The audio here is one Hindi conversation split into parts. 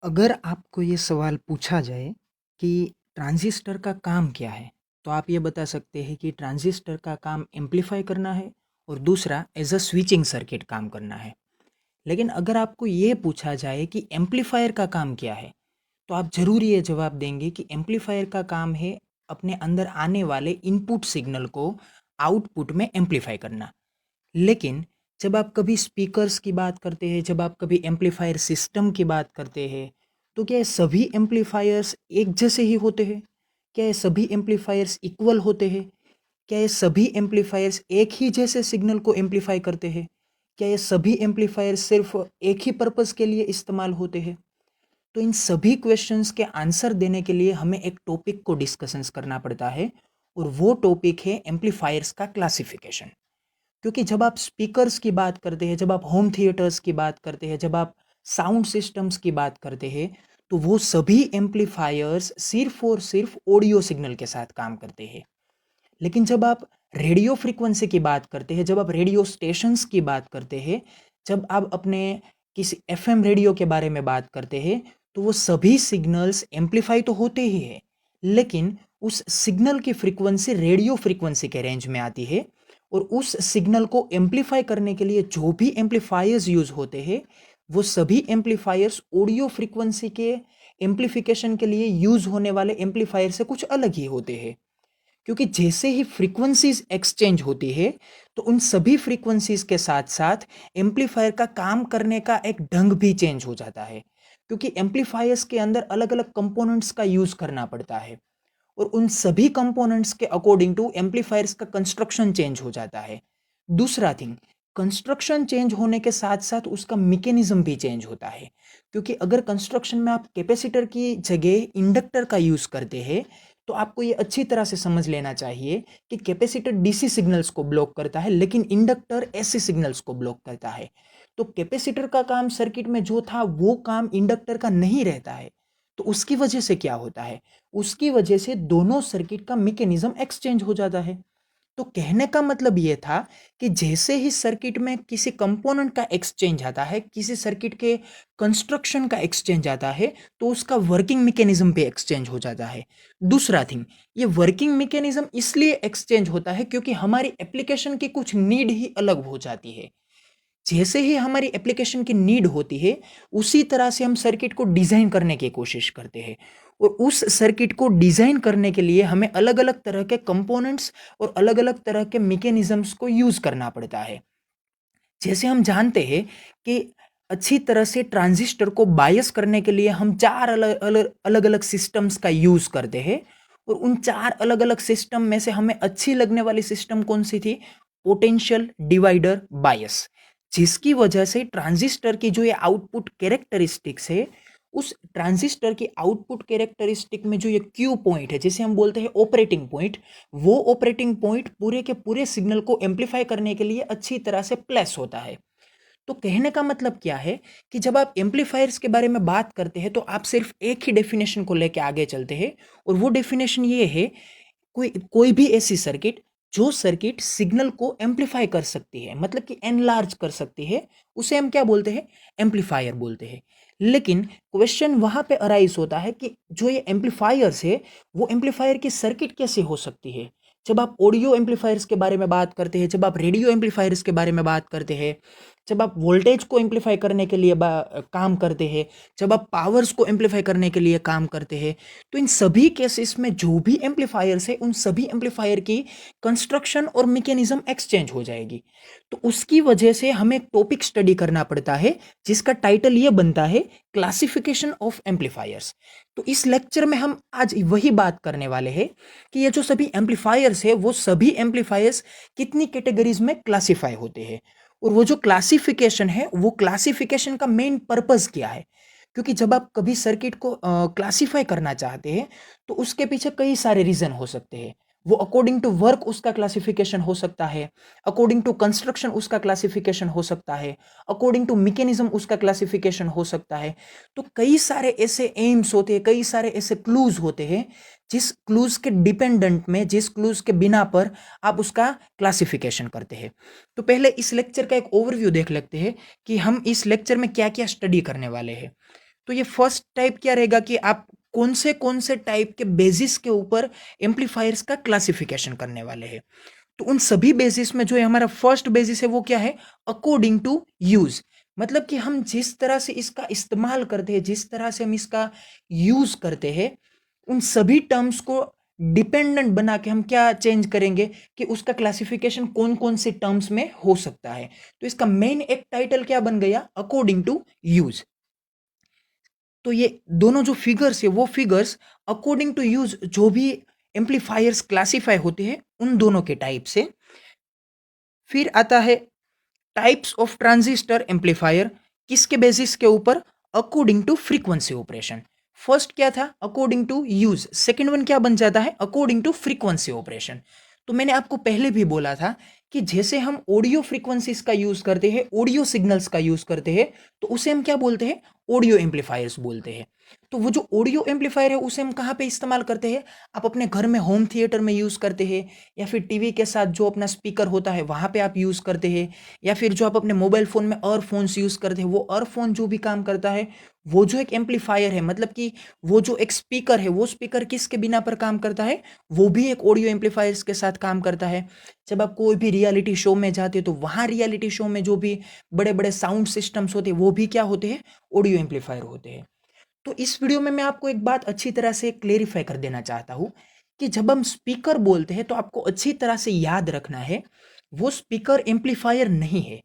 अगर आपको ये सवाल पूछा जाए कि ट्रांजिस्टर का काम क्या है, तो आप ये बता सकते हैं कि ट्रांजिस्टर का काम एम्पलीफाई करना है और दूसरा एज अ स्विचिंग सर्किट काम करना है। लेकिन अगर आपको ये पूछा जाए कि एम्पलीफायर का काम क्या है, तो आप ज़रूर ये जवाब देंगे कि एम्पलीफायर का काम है अपने अंदर आने वाले इनपुट सिग्नल को आउटपुट में एम्पलीफाई करना। लेकिन जब आप कभी स्पीकर्स की बात करते हैं, जब आप कभी एम्पलीफायर सिस्टम की बात करते हैं, तो क्या ये सभी एम्पलीफायर्स एक जैसे ही होते हैं? क्या ये सभी एम्पलीफायर्स इक्वल होते हैं? क्या ये सभी एम्पलीफायर्स एक ही जैसे सिग्नल को एम्पलीफाई करते हैं? क्या ये सभी एम्पलीफायर्स सिर्फ एक ही पर्पस के लिए इस्तेमाल होते हैं? तो इन सभी क्वेश्चंस के आंसर देने के लिए हमें एक टॉपिक को डिस्कशंस करना पड़ता है और वो टॉपिक है एम्पलीफायर्स का क्लासिफिकेशन। क्योंकि जब आप स्पीकर्स की बात करते हैं, जब आप होम थिएटर्स की बात करते हैं, जब आप साउंड सिस्टम्स की बात करते हैं, तो वो सभी एम्पलीफायर्स सिर्फ और सिर्फ ऑडियो सिग्नल के साथ काम करते हैं। लेकिन जब आप रेडियो फ्रीक्वेंसी की बात करते हैं, जब आप रेडियो स्टेशंस की बात करते हैं, जब आप अपने किसी एफएम रेडियो के बारे में बात करते हैं, तो वो सभी सिग्नल्स एम्पलीफाई तो होते ही हैं, लेकिन उस सिग्नल की फ्रीक्वेंसी रेडियो फ्रीक्वेंसी के रेंज में आती है और उस सिग्नल को एम्पलीफाई करने के लिए जो भी एम्पलीफायर्स यूज होते हैं, वो सभी एम्पलीफायर्स ऑडियो फ्रीक्वेंसी के एम्पलीफिकेशन के लिए यूज होने वाले एम्पलीफायर से कुछ अलग ही होते हैं। क्योंकि जैसे ही फ्रीक्वेंसीज एक्सचेंज होती है, तो उन सभी फ्रीक्वेंसीज के साथ साथ एम्पलीफायर का काम करने का एक ढंग भी चेंज हो जाता है। क्योंकि एम्पलीफायर्स के अंदर अलग अलग कंपोनेंट्स का यूज करना पड़ता है और उन सभी कंपोनेंट्स के अकॉर्डिंग टू एम्पलीफायर्स का कंस्ट्रक्शन चेंज हो जाता है। दूसरा थिंग, कंस्ट्रक्शन चेंज होने के साथ साथ उसका मैकेनिज्म भी चेंज होता है। क्योंकि अगर कंस्ट्रक्शन में आप कैपेसिटर की जगह इंडक्टर का यूज करते हैं, तो आपको ये अच्छी तरह से समझ लेना चाहिए कि कैपेसिटर डीसी सिग्नल्स को ब्लॉक करता है, लेकिन इंडक्टर एसी सिग्नल्स को ब्लॉक करता है। तो कैपेसिटर का काम सर्किट में जो था वो काम इंडक्टर का नहीं रहता है। तो उसकी वजह से क्या होता है, उसकी वजह से दोनों सर्किट का मैकेनिज्म एक्सचेंज हो जाता है। तो कहने का मतलब ये था कि जैसे ही सर्किट में किसी कंपोनेंट का एक्सचेंज आता है, किसी सर्किट के कंस्ट्रक्शन का एक्सचेंज आता है, तो उसका वर्किंग मैकेनिज्म पे एक्सचेंज हो जाता है। दूसरा थिंग, ये वर्किंग मैकेनिज्म इसलिए एक्सचेंज होता है क्योंकि हमारी एप्लीकेशन की कुछ नीड ही अलग हो जाती है। जैसे ही हमारी एप्लीकेशन की नीड होती है, उसी तरह से हम सर्किट को डिजाइन करने की कोशिश करते हैं और उस सर्किट को डिजाइन करने के लिए हमें अलग अलग तरह के कंपोनेंट्स और अलग अलग तरह के मैकेनिज्म्स को यूज करना पड़ता है। जैसे हम जानते हैं कि अच्छी तरह से ट्रांजिस्टर को बायस करने के लिए हम चार अलग अलग अलग अलग सिस्टम्स का यूज करते हैं और उन चार अलग अलग सिस्टम में से हमें अच्छी लगने वाली सिस्टम कौन सी थी? Potential divider bias. जिसकी वजह से ट्रांजिस्टर की जो ये आउटपुट कैरेक्टरिस्टिक्स है, उस ट्रांजिस्टर की आउटपुट कैरेक्टरिस्टिक में जो ये क्यू पॉइंट है, जिसे हम बोलते हैं ऑपरेटिंग पॉइंट, वो ऑपरेटिंग पॉइंट पूरे के पूरे सिग्नल को एम्पलीफाई करने के लिए अच्छी तरह से प्लेस होता है। तो कहने का मतलब क्या है कि जब आप एम्पलीफायर्स के बारे में बात करते हैं, तो आप सिर्फ एक ही डेफिनेशन को लेके आगे चलते हैं और वो डेफिनेशन ये है, कोई कोई भी ऐसी सर्किट जो सर्किट सिग्नल को एम्पलीफाई कर सकती है, मतलब कि एनलार्ज कर सकती है, उसे हम क्या बोलते हैं? एम्पलीफायर बोलते हैं। लेकिन क्वेश्चन वहां पे अराइज होता है कि जो ये एम्पलीफायर्स है, वो एम्पलीफायर की सर्किट कैसे हो सकती है? जब आप ऑडियो एम्पलीफायर्स के बारे में बात करते हैं, जब आप रेडियो एम्पलीफायर्स के बारे में बात करते हैं, जब आप वोल्टेज को एम्पलीफाई करने के लिए काम करते हैं, जब आप पावर्स को एम्पलीफाई करने के लिए काम करते हैं, तो इन सभी केसेस में जो भी एम्पलीफायर्स है, उन सभी एम्पलीफायर की कंस्ट्रक्शन और मैकेनिज्म एक्सचेंज हो जाएगी। तो उसकी वजह से हमें एक टॉपिक स्टडी करना पड़ता है, जिसका टाइटल ये बनता है, क्लासिफिकेशन ऑफ एम्पलीफायर्स। तो इस लेक्चर में हम आज वही बात करने वाले हैं कि ये जो सभी एम्पलीफायर्स है, वो सभी एम्पलीफायर्स कितनी कैटेगरीज में क्लासिफाई होते हैं और वो जो क्लासिफिकेशन है, वो क्लासिफिकेशन का मेन पर्पस क्या है। क्योंकि जब आप कभी सर्किट को क्लासिफाई करना चाहते हैं, तो उसके पीछे कई सारे रीजन हो सकते हैं। वो अकॉर्डिंग टू वर्क उसका क्लासिफिकेशन हो सकता है, अकॉर्डिंग टू कंस्ट्रक्शन उसका क्लासिफिकेशन हो सकता है, अकॉर्डिंग टू मैकेनिज्म उसका क्लासिफिकेशन हो सकता है। तो कई सारे ऐसे एम्स होते हैं, कई सारे ऐसे क्लूज होते हैं, जिस क्लूज के डिपेंडेंट में, जिस क्लूज के बिना पर आप उसका क्लासिफिकेशन करते हैं। तो पहले इस लेक्चर का एक ओवरव्यू देख लेते हैं कि हम इस लेक्चर में क्या क्या स्टडी करने वाले हैं। तो ये फर्स्ट टाइप क्या रहेगा कि आप कौन से टाइप के बेसिस के ऊपर एम्पलीफायर्स का क्लासिफिकेशन करने वाले हैं। तो उन सभी बेसिस में जो है हमारा फर्स्ट बेसिस है वो क्या है, अकॉर्डिंग टू यूज। मतलब कि हम जिस तरह से इसका इस्तेमाल करते हैं, जिस तरह से हम इसका यूज करते हैं, उन सभी टर्म्स को डिपेंडेंट बना के हम क्या चेंज करेंगे कि उसका क्लासिफिकेशन कौन कौन से टर्म्स में हो सकता है। तो इसका मेन एक टाइटल क्या बन गया, अकॉर्डिंग टू यूज। तो ये दोनों जो फिगर्स है वो फिगर्स अकॉर्डिंग टू यूज जो भी एम्पलीफायर्स क्लासिफाई होते हैं उन दोनों के टाइप से। फिर आता है टाइप्स ऑफ ट्रांजिस्टर एम्पलीफायर, किसके बेसिस के ऊपर, according to frequency operation. First क्या था, according to use, second one क्या बन जाता है, अकॉर्डिंग टू फ्रीक्वेंसी ऑपरेशन। तो मैंने आपको पहले भी बोला था कि जैसे हम ऑडियो फ्रीक्वेंसीज का यूज करते हैं, ऑडियो सिग्नल्स का यूज करते हैं, तो उसे हम क्या बोलते हैं, ऑडियो एम्पलीफायर्स बोलते हैं। तो वो जो ऑडियो एम्पलीफायर है उसे हम कहाँ पे इस्तेमाल करते हैं, आप अपने घर में होम थिएटर में यूज करते हैं, या फिर टीवी के साथ जो अपना स्पीकर होता है वहां पे आप यूज करते हैं, या फिर जो आप अपने मोबाइल फ़ोन में ईयरफोन्स यूज़ करते हैं, वो ईयरफोन जो भी काम करता है, वो जो एक एम्पलीफायर है, मतलब कि वो जो एक स्पीकर है, वो स्पीकर किसके बिना पर काम करता है, वो भी एक ऑडियो एम्पलीफायर्स के साथ काम करता है। जब आप कोई भी रियलिटी शो में जाते हैं तो वहाँ रियलिटी शो में जो भी बड़े-बड़े साउंड सिस्टम्स होते हैं, वो भी क्या होते हैं, ऑडियो एम्पलीफायर होते हैं। तो इस वीडियो में मैं आपको एक बात अच्छी तरह से क्लेरिफाई कर देना चाहता हूँ कि जब हम स्पीकर बोलते हैं तो आपको अच्छी तरह से याद रखना है, वो स्पीकर एम्पलीफायर नहीं है।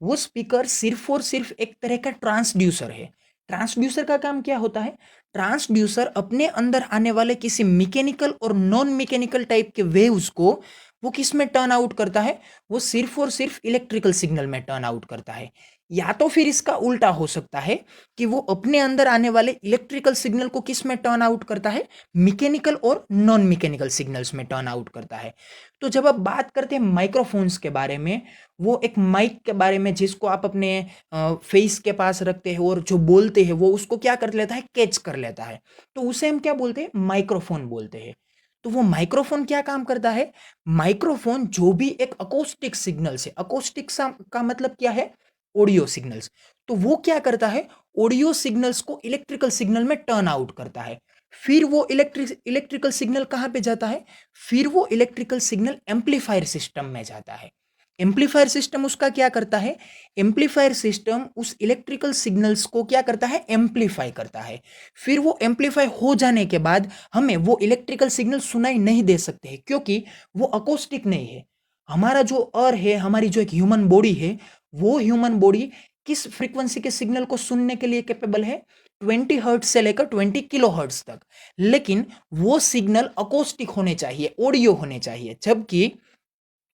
वो स्पीकर सिर्फ और सिर्फ एक तरह का ट्रांसड्यूसर है। ट्रांसड्यूसर का काम क्या होता है, ट्रांसड्यूसर अपने अंदर आने वाले किसी मैकेनिकल और नॉन मैकेनिकल टाइप के वेव्स को वो किस में टर्न आउट करता है, वो सिर्फ और सिर्फ इलेक्ट्रिकल सिग्नल में टर्न आउट करता है। या तो फिर इसका उल्टा हो सकता है कि वो अपने अंदर आने वाले इलेक्ट्रिकल सिग्नल को किस में टर्न आउट करता है, मैकेनिकल और नॉन मैकेनिकल सिग्नल्स में टर्न आउट करता है। तो जब आप बात करते हैं माइक्रोफोन्स के बारे में, वो एक माइक के बारे में जिसको आप अपने फेस के पास रखते हैं और जो बोलते हैं वो उसको क्या कर लेता है, कैच कर लेता है, तो उसे हम क्या बोलते हैं, माइक्रोफोन बोलते हैं। तो वो माइक्रोफोन क्या काम करता है, माइक्रोफोन जो भी एक अकोस्टिक सिग्नल से, अकोस्टिक का मतलब क्या है, ऑडियो सिग्नल्स, तो वो क्या करता है, ऑडियो सिग्नल्स को इलेक्ट्रिकल सिग्नल में टर्न आउट करता है। फिर वो इलेक्ट्रिकल सिग्नल कहां पे जाता है, फिर वो इलेक्ट्रिकल सिग्नल एम्पलीफायर सिस्टम में जाता है। एम्पलीफायर सिस्टम उसका क्या करता है, एम्पलीफायर सिस्टम उस इलेक्ट्रिकल सिग्नल्स को क्या करता है, एम्पलीफाई करता है। फिर वो एम्पलीफाई हो जाने के बाद हमें वो इलेक्ट्रिकल सिग्नल सुनाई नहीं दे सकते हैं, क्योंकि वो अकोस्टिक नहीं है। हमारा जो है, हमारी जो एक ह्यूमन बॉडी है, वो ह्यूमन बॉडी किस फ्रीक्वेंसी के सिग्नल को सुनने के लिए कैपेबल है, 20 हर्ट्ज से लेकर 20 किलो हर्ट्ज तक। लेकिन वो सिग्नल अकोस्टिक होने चाहिए, ऑडियो होने चाहिए, जबकि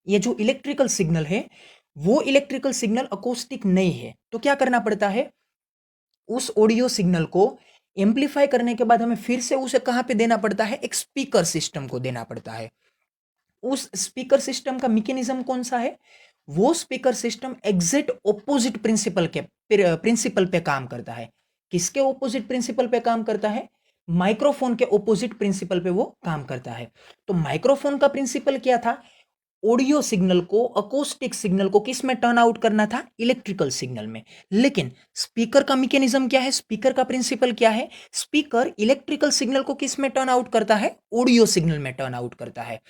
ये जो इलेक्ट्रिकल सिग्नल है वो इलेक्ट्रिकल सिग्नल अकोस्टिक नहीं है। तो क्या करना पड़ता है, उस ऑडियो सिग्नल को एम्पलीफाई करने के बाद हमें फिर से उसे कहां पे देना पड़ता है, एक स्पीकर सिस्टम को देना पड़ता है। उस स्पीकर सिस्टम का मैकेनिज्म कौन सा है, वो speaker system exact opposite principle पे काम करता है। किसके ऑपोजिट प्रिंसिपल पे काम करता है, माइक्रोफोन के ऑपोजिट प्रिंसिपल पे वो काम करता है। तो माइक्रोफोन का प्रिंसिपल क्या था, ऑडियो सिग्नल को, अकोस्टिक सिग्नल को किस में टर्न आउट करना था, इलेक्ट्रिकल सिग्नल में। लेकिन स्पीकर का मैकेनिज्म क्या है, स्पीकर का प्रिंसिपल क्या है, स्पीकर इलेक्ट्रिकल सिग्नल को किस में टर्न आउट करता है, ऑडियो सिग्नल में टर्न आउट करता है।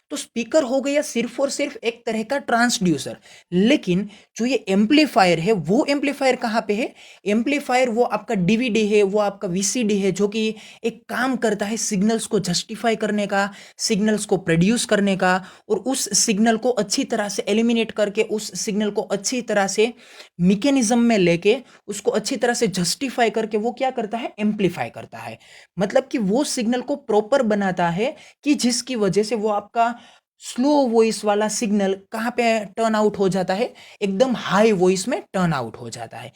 तो स्पीकर हो गया सिर्फ और सिर्फ एक तरह का ट्रांसड्यूसर। लेकिन जो ये एम्पलीफायर है, वो एम्पलीफायर कहां पे है, एम्पलीफायर वो आपका डीवीडी है, वो आपका वीसीडी है, जो कि एक काम करता है सिग्नल्स को जस्टिफाई करने का, सिग्नल्स को प्रोड्यूस करने का, और उस सिग्नल को अच्छी तरह से एलिमिनेट करके, उस सिग्नल को अच्छी तरह से मैकेनिज्म में लेके, उसको अच्छी तरह से जस्टिफाई करके वो क्या करता है, एम्पलीफाई करता है। मतलब कि वो सिग्नल को प्रॉपर बनाता है कि जिसकी वजह से वो आपका स्लो वॉइस वाला सिग्नल कहाँ पे टर्न आउट हो जाता है, एकदम हाई वॉइस में टर्न आउट हो जाता है।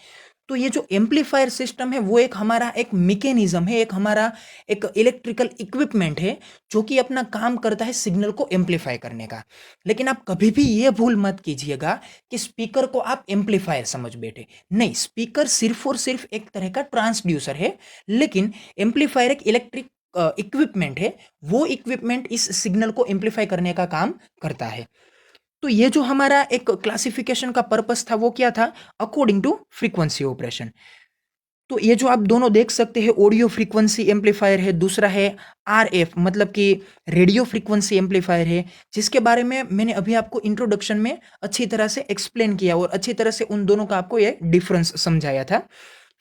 तो ये जो एम्पलीफायर सिस्टम है वो एक हमारा एक मैकेनिज्म है, एक हमारा एक इलेक्ट्रिकल इक्विपमेंट है जो कि अपना काम करता है सिग्नल को एम्पलीफाई करने का। लेकिन आप कभी भी ये भूल मत कीजिएगा कि स्पीकर को आप एम्पलीफायर समझ बैठे, नहीं, स्पीकर सिर्फ और सिर्फ एक तरह का ट्रांसड्यूसर है। लेकिन एम्पलीफायर एक इलेक्ट्रिक इक्विपमेंट है, वो इक्विपमेंट इस सिग्नल को एम्पलीफाई करने का काम करता है। तो ये जो हमारा एक क्लासिफिकेशन का पर्पस था वो क्या था, अकॉर्डिंग टू फ्रीक्वेंसी ऑपरेशन। तो ये जो आप दोनों देख सकते हैं ऑडियो फ्रीक्वेंसी एम्पलीफायर है, दूसरा है आरएफ मतलब कि रेडियो फ्रीक्वेंसी एम्पलीफायर है, जिसके बारे में मैंने अभी आपको इंट्रोडक्शन में अच्छी तरह से एक्सप्लेन किया और अच्छी तरह से उन दोनों का आपको ये डिफरेंस समझाया था।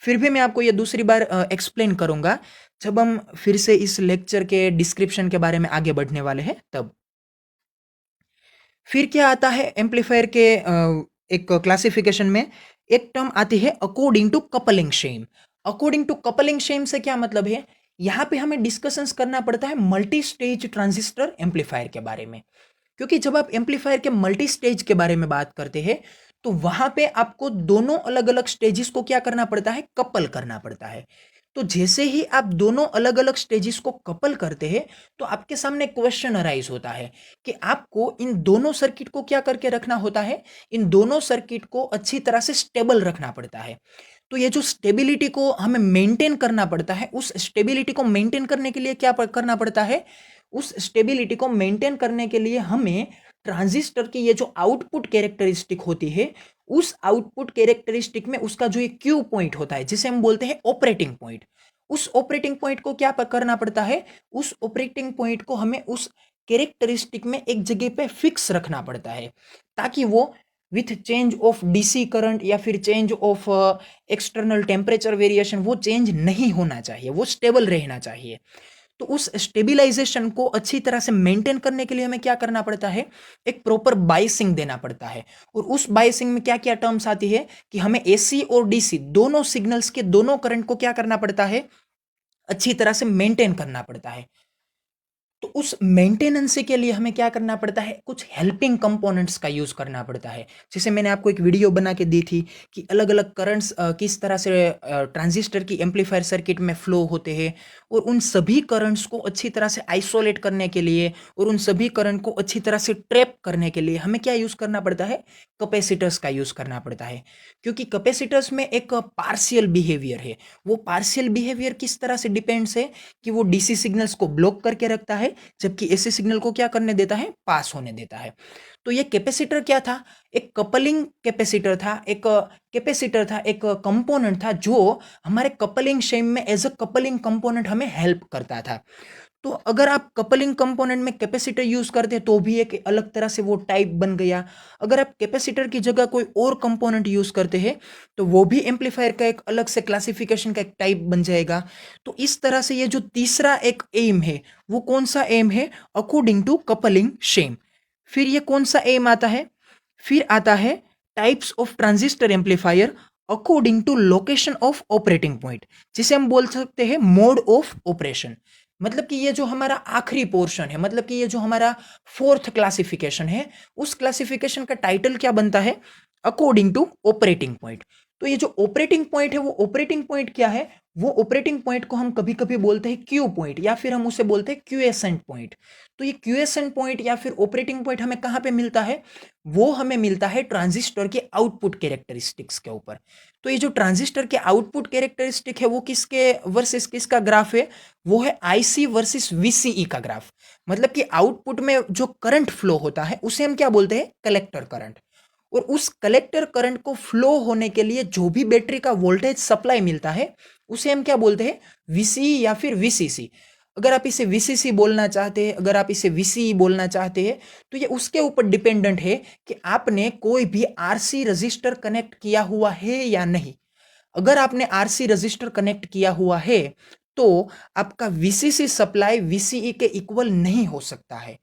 फिर भी मैं आपको ये दूसरी बार एक्सप्लेन करूंगा जब हम फिर से इस लेक्चर के डिस्क्रिप्शन के बारे में आगे बढ़ने वाले हैं तब। फिर क्या आता है एम्पलीफायर के एक क्लासिफिकेशन में एक टर्म आती है according to coupling scheme. According to coupling scheme से क्या मतलब है, यहाँ पे हमें डिस्कशंस करना पड़ता है मल्टी स्टेज ट्रांजिस्टर एम्पलीफायर के बारे में। क्योंकि जब आप एम्पलीफायर के मल्टी स्टेज के बारे में बात करते हैं तो वहां पे आपको दोनों अलग अलग स्टेजेस को क्या करना पड़ता है, कपल करना पड़ता है। तो जैसे ही आप दोनों अलग अलग स्टेजेस को कपल करते हैं तो आपके सामने क्वेश्चन अराइज होता है कि आपको इन दोनों सर्किट को क्या करके रखना होता है, इन दोनों सर्किट को अच्छी तरह से स्टेबल रखना पड़ता है। तो ये जो स्टेबिलिटी को हमें मेंटेन करना पड़ता है, उस स्टेबिलिटी को मेंटेन करने के लिए क्या करना पड़ता है, उस स्टेबिलिटी को मेंटेन करने के लिए हमें ट्रांजिस्टर की ये जो आउटपुट कैरेक्टरिस्टिक होती है, उस आउटपुट कैरेक्टरिस्टिक में उसका जो एक क्यू पॉइंट होता है जिसे हम बोलते हैं ऑपरेटिंग पॉइंट, उस ऑपरेटिंग पॉइंट को क्या करना पड़ता है, उस ऑपरेटिंग पॉइंट को हमें उस कैरेक्टरिस्टिक में एक जगह पे फिक्स रखना पड़ता है ताकि वो with change of DC current या फिर change of external temperature variation वो चेंज नहीं होना चाहिए, वो स्टेबल रहना चाहिए। तो उस स्टेबिलाईजेशन को अच्छी तरह से मेंटेन करने के लिए हमें क्या करना पड़ता है, एक प्रॉपर बायसिंग देना पड़ता है। और उस बायसिंग में क्या क्या टर्म्स आती है कि हमें एसी और डीसी दोनों सिग्नल्स के दोनों करंट को क्या करना पड़ता है, अच्छी तरह से मेंटेन करना पड़ता है। तो उस मेंटेनेंस के लिए हमें क्या करना पड़ता है, कुछ हेल्पिंग कंपोनेंट्स का यूज करना पड़ता है। जैसे मैंने आपको एक वीडियो बना के दी थी कि अलग अलग करंट्स किस तरह से ट्रांजिस्टर की एम्पलीफायर सर्किट में फ्लो होते हैं, और उन सभी करंट्स को अच्छी तरह से आइसोलेट करने के लिए और उन सभी करंट को अच्छी तरह से ट्रैप करने के लिए हमें क्या यूज करना पड़ता है, कैपेसिटर्स का यूज करना पड़ता है। क्योंकि कैपेसिटर्स में एक पार्शियल बिहेवियर है। वो पार्शियल बिहेवियर किस तरह से डिपेंड्स है कि वो डीसी सिग्नल्स को ब्लॉक करके रखता है जबकि एसी सिग्नल को क्या करने देता है, पास होने देता है। तो ये कैपेसिटर क्या था, एक कपलिंग कैपेसिटर था, एक कंपोनेंट था जो हमारे कपलिंग शेम में एज अ कपलिंग कंपोनेंट हमें हेल्प करता था। तो अगर आप कपलिंग कंपोनेंट में कैपेसिटर यूज करते हैं तो भी एक अलग तरह से वो टाइप बन गया। अगर आप कैपेसिटर की जगह कोई और कंपोनेंट यूज करते हैं तो वो भी एम्पलीफायर का एक अलग से क्लासिफिकेशन का एक टाइप बन जाएगा। तो इस तरह से ये जो तीसरा एक एम है वो कौन सा एम है, अकॉर्डिंग टू कपलिंग शेम। फिर ये कौन सा एम आता है, फिर आता है types of transistor amplifier according to location of operating point, जिसे हम बोल सकते हैं मोड ऑफ ऑपरेशन। मतलब कि ये जो हमारा आखिरी पोर्शन है, मतलब कि ये जो हमारा फोर्थ क्लासिफिकेशन है, उस क्लासिफिकेशन का टाइटल क्या बनता है, अकॉर्डिंग टू ऑपरेटिंग पॉइंट। तो ये जो ऑपरेटिंग पॉइंट है वो ऑपरेटिंग पॉइंट क्या है, वो ऑपरेटिंग पॉइंट को हम कभी कभी बोलते हैं क्यू पॉइंट या फिर हम उसे बोलते हैं क्यूएसेंट पॉइंट। तो ये क्यूएसेंट पॉइंट या फिर ऑपरेटिंग पॉइंट हमें कहाँ पे मिलता है, वो हमें मिलता है ट्रांजिस्टर के आउटपुट कैरेक्टरिस्टिक्स के ऊपर। तो ये जो ट्रांजिस्टर के आउटपुट कैरेक्टरिस्टिक है वो किसके वर्सेस किसका ग्राफ है, वो है आईसी वर्सेस वीसीई का ग्राफ। मतलब कि आउटपुट में जो करंट फ्लो होता है उसे हम क्या बोलते हैं, कलेक्टर करंट। और उस कलेक्टर करंट को फ्लो होने के लिए जो भी बैटरी का वोल्टेज सप्लाई मिलता है उसे हम क्या बोलते हैं, वीसीई या फिर वीसीसी। अगर आप इसे वीसीसी बोलना चाहते हैं, अगर आप इसे वीसीई बोलना चाहते हैं तो ये उसके ऊपर डिपेंडेंट है कि आपने कोई भी आरसी रजिस्टर कनेक्ट किया हुआ है या नहीं। अगर आपने आरसी रजिस्टर कनेक्ट किया हुआ है तो आपका वीसीसी सप्लाई वीसीई के इक्वल नहीं हो सकता है।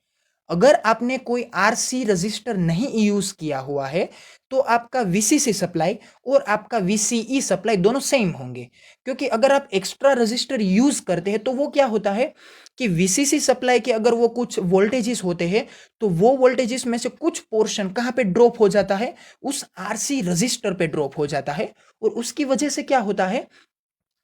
अगर आपने कोई आरसी रजिस्टर नहीं यूज किया हुआ है तो आपका वीसीसी सप्लाई और आपका वीसीई सप्लाई दोनों सेम होंगे। क्योंकि अगर आप एक्स्ट्रा रजिस्टर यूज करते हैं तो वो क्या होता है कि वीसीसी सप्लाई के अगर वो कुछ वोल्टेजेस होते हैं तो वो वोल्टेजेस में से कुछ पोर्शन कहां पे ड्रॉप हो जाता है, उस आरसी रजिस्टर पे ड्रॉप हो जाता है। और उसकी वजह से क्या होता है,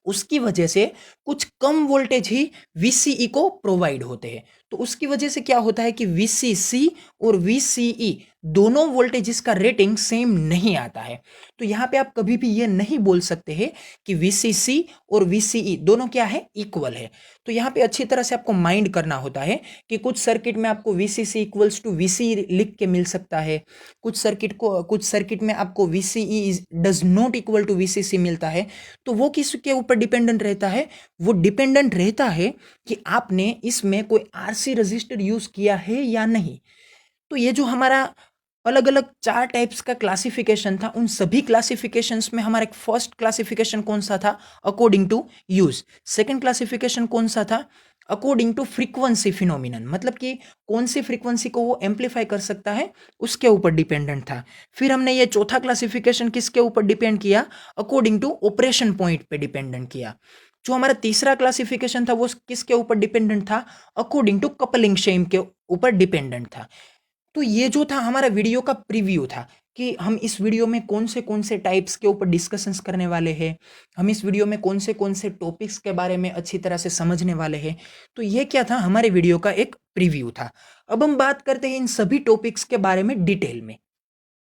उसकी वजह से कुछ कम वोल्टेज ही वीसीई को प्रोवाइड होते हैं। तो उसकी वजह से क्या होता है कि वीसीसी और वीसीई दोनों वोल्टेजेस का रेटिंग सेम नहीं आता है। तो यहाँ पे आप कभी भी ये नहीं बोल सकते हैं कि वीसीसी और वीसीई दोनों क्या है, इक्वल है। तो यहाँ पे अच्छी तरह से आपको माइंड करना होता है कि कुछ सर्किट में आपको वीसीसी इक्वल्स टू वीसी लिख के मिल सकता है, कुछ सर्किट में आपको VCE does not equal to VCC मिलता है। तो वो किसके ऊपर डिपेंडेंट रहता है, वो डिपेंडेंट रहता है कि आपने इसमें कोई आरसी रजिस्टर यूज किया है या नहीं। तो ये जो हमारा अलग अलग 4 टाइप्स का क्लासिफिकेशन था, उन सभी क्लासिफिकेशंस में हमारा एक फर्स्ट क्लासिफिकेशन कौन सा था, according to use. Second classification कौन सा था, अकॉर्डिंग टू फ्रीक्वेंसी फिनोमिनन, मतलब कि कौन सी फ्रीक्वेंसी को वो एम्पलीफाई कर सकता है उसके ऊपर डिपेंडेंट था। फिर हमने ये चौथा क्लासिफिकेशन किसके ऊपर डिपेंड किया, अकॉर्डिंग टू ऑपरेशन पॉइंट पे डिपेंडेंट किया। जो हमारा तीसरा क्लासिफिकेशन था वो किसके ऊपर डिपेंडेंट था, अकॉर्डिंग टू कपलिंग शेम के ऊपर डिपेंडेंट था। तो ये जो था हमारा वीडियो का प्रीव्यू था कि हम इस वीडियो में कौन से टाइप्स के ऊपर डिस्कशंस करने वाले हैं, हम इस वीडियो में कौन से टॉपिक्स के बारे में अच्छी तरह से समझने वाले हैं। तो ये क्या था, हमारे वीडियो का एक प्रीव्यू था। अब हम बात करते हैं इन सभी टॉपिक्स के बारे में डिटेल में।